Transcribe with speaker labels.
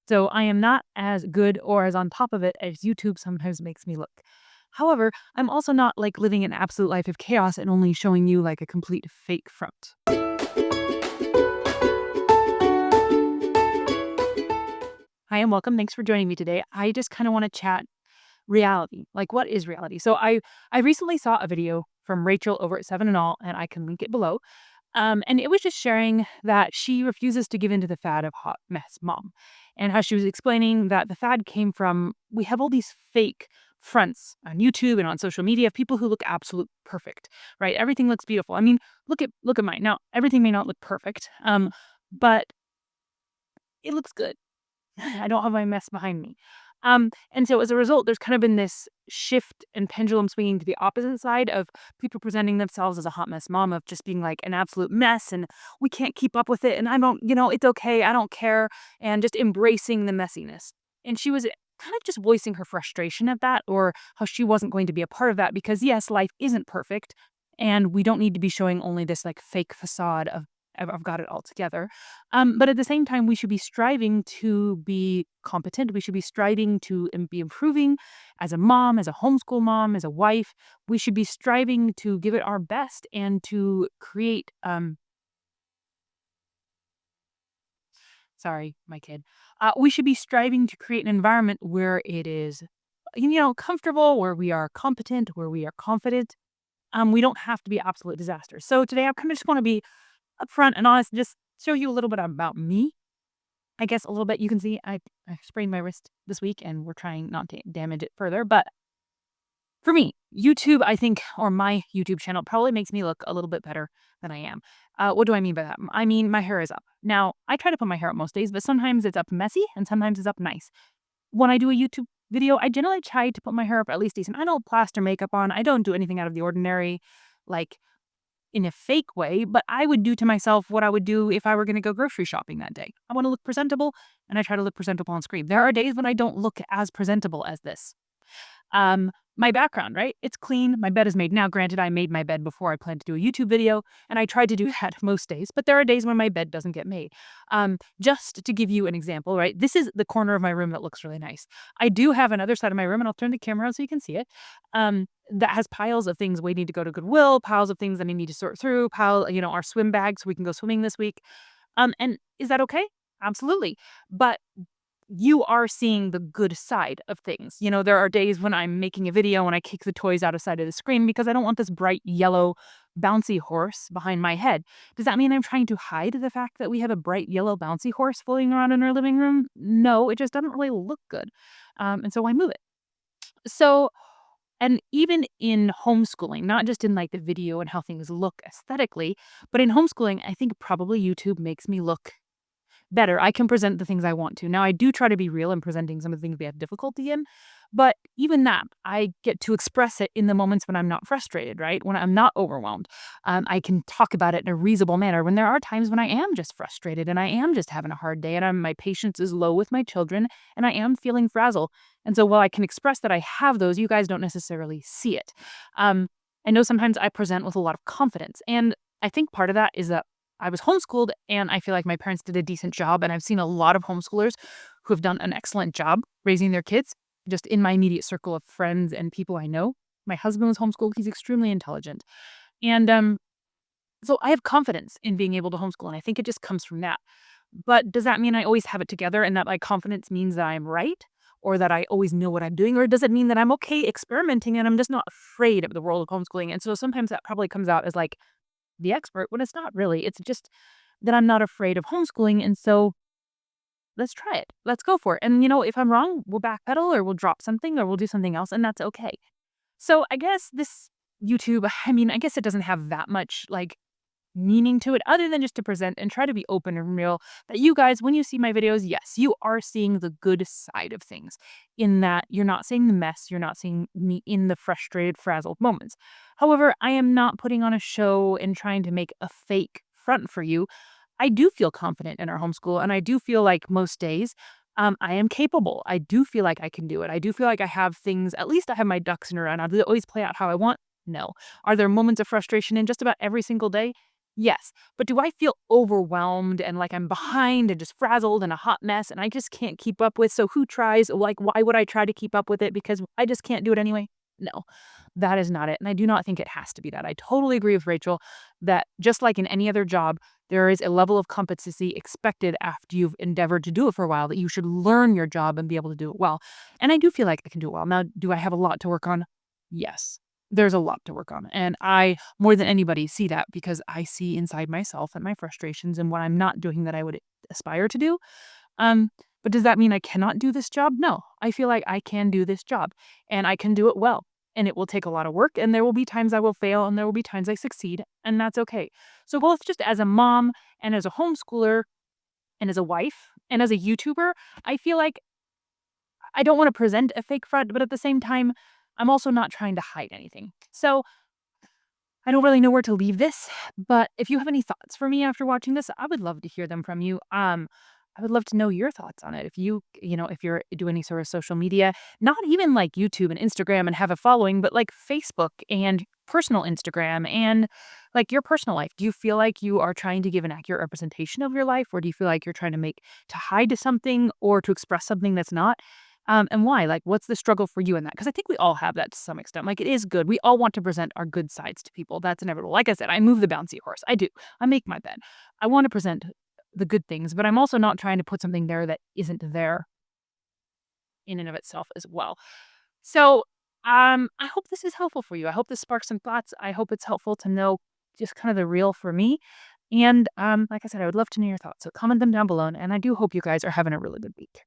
Speaker 1: So I am not as good or as on top of it as YouTube sometimes makes me look. However, I'm also not like living an absolute life of chaos and only showing you like a complete fake front. Hi and welcome. Thanks for joining me today. I just kind of want to chat reality. Like, what is reality? So I recently saw a video from Rachel over at Seven and All, and I can link it below. And it was just sharing that she refuses to give in to the fad of hot mess mom, and how she was explaining that the fad came from we have all these fake fronts on YouTube and on social media of people who look absolute perfect, right? Everything looks beautiful. I mean, look at mine. Now, everything may not look perfect, but it looks good. I don't have my mess behind me. And so as a result, there's kind of been this shift and pendulum swinging to the opposite side of people presenting themselves as a hot mess mom, of just being like an absolute mess and we can't keep up with it. And I don't, it's okay. I don't care. And just embracing the messiness. And she was kind of just voicing her frustration at that, or how she wasn't going to be a part of that because, yes, life isn't perfect. And we don't need to be showing only this like fake facade of I've got it all together. But at the same time, we should be striving to be competent. We should be striving to be improving as a mom, as a homeschool mom, as a wife. We should be striving to give it our best and to create. Sorry, my kid. We should be striving to create an environment where it is, comfortable, where we are competent, where we are confident. We don't have to be absolute disasters. So today, I kind of just want to be upfront and honest, just show you a little bit about me. I guess a little bit. You can see I sprained my wrist this week and we're trying not to damage it further. But for me, YouTube, I think, or my YouTube channel probably makes me look a little bit better than I am. What do I mean by that? I mean, my hair is up. Now, I try to put my hair up most days, but sometimes it's up messy and sometimes it's up nice. When I do a YouTube video, I generally try to put my hair up at least decent. I don't plaster makeup on. I don't do anything out of the ordinary. Like, in a fake way, but I would do to myself what I would do if I were going to go grocery shopping that day. I want to look presentable, and I try to look presentable on screen. There are days when I don't look as presentable as this. My background, right? It's clean. My bed is made. Now, granted, I made my bed before I planned to do a YouTube video, and I tried to do that most days, but there are days when my bed doesn't get made. Just to give you an example, right? This is the corner of my room that looks really nice. I do have another side of my room, and I'll turn the camera on so you can see it. That has piles of things waiting to go to Goodwill, piles of things that I need to sort through, our swim bags so we can go swimming this week. And is that okay? Absolutely. But you are seeing the good side of things. There are days when I'm making a video and I kick the toys out of sight of the screen because I don't want this bright yellow bouncy horse behind my head. Does that mean I'm trying to hide the fact that we have a bright yellow bouncy horse floating around in our living room? No, it just doesn't really look good. And so I move it. So, and even in homeschooling, not just in like the video and how things look aesthetically, but in homeschooling, I think probably YouTube makes me look better. I can present the things I want to. Now, I do try to be real in presenting some of the things we have difficulty in, but even that, I get to express it in the moments when I'm not frustrated, right? When I'm not overwhelmed. I can talk about it in a reasonable manner when there are times when I am just frustrated and I am just having a hard day and my patience is low with my children and I am feeling frazzled. And so while I can express that I have those, you guys don't necessarily see it. I know sometimes I present with a lot of confidence, and I think part of that is that I was homeschooled and I feel like my parents did a decent job. And I've seen a lot of homeschoolers who have done an excellent job raising their kids, just in my immediate circle of friends and people I know. My husband was homeschooled. He's extremely intelligent. And so I have confidence in being able to homeschool. And I think it just comes from that. But does that mean I always have it together and that my confidence means that I'm right? Or that I always know what I'm doing? Or does it mean that I'm okay experimenting and I'm just not afraid of the world of homeschooling? And so sometimes that probably comes out as like the expert when it's not really. It's just that I'm not afraid of homeschooling. And so let's try it. Let's go for it. And, if I'm wrong, we'll backpedal or we'll drop something or we'll do something else. And that's okay. So I guess this YouTube, I guess it doesn't have that much like meaning to it other than just to present and try to be open and real that you guys, when you see my videos, yes, you are seeing the good side of things in that you're not seeing the mess. You're not seeing me in the frustrated, frazzled moments. However, I am not putting on a show and trying to make a fake front for you. I do feel confident in our homeschool and I do feel like most days I am capable. I do feel like I can do it. I do feel like I have things, at least I have my ducks in a row. Now, do they always play out how I want? No. Are there moments of frustration in just about every single day? Yes, but do I feel overwhelmed and like I'm behind and just frazzled and a hot mess and I just can't keep up with, so who tries? Like, why would I try to keep up with it because I just can't do it anyway? No, that is not it, and I do not think it has to be that. I totally agree with Rachel that just like in any other job, there is a level of competency expected after you've endeavored to do it for a while, that you should learn your job and be able to do it well, and I do feel like I can do it well. Now, do I have a lot to work on? Yes. There's a lot to work on, and I, more than anybody, see that because I see inside myself and my frustrations and what I'm not doing that I would aspire to do. Um, but does that mean I cannot do this job? No. I feel like I can do this job, and I can do it well, and it will take a lot of work, and there will be times I will fail, and there will be times I succeed, and that's okay. So both just as a mom and as a homeschooler and as a wife and as a YouTuber, I feel like I don't wanna present a fake front, but at the same time, I'm also not trying to hide anything. So I don't really know where to leave this, but if you have any thoughts for me after watching this, I would love to hear them from you. I would love to know your thoughts on it. If if you're doing any sort of social media, not even like YouTube and Instagram and have a following, but like Facebook and personal Instagram and like your personal life. Do you feel like you are trying to give an accurate representation of your life, or do you feel like you're trying to hide something or to express something that's not? And why? Like, what's the struggle for you in that? Because I think we all have that to some extent. Like, it is good. We all want to present our good sides to people. That's inevitable. Like I said, I move the bouncy horse. I do. I make my bed. I want to present the good things, but I'm also not trying to put something there that isn't there in and of itself as well. So, I hope this is helpful for you. I hope this sparks some thoughts. I hope it's helpful to know just kind of the real for me. And like I said, I would love to know your thoughts. So comment them down below. And I do hope you guys are having a really good week.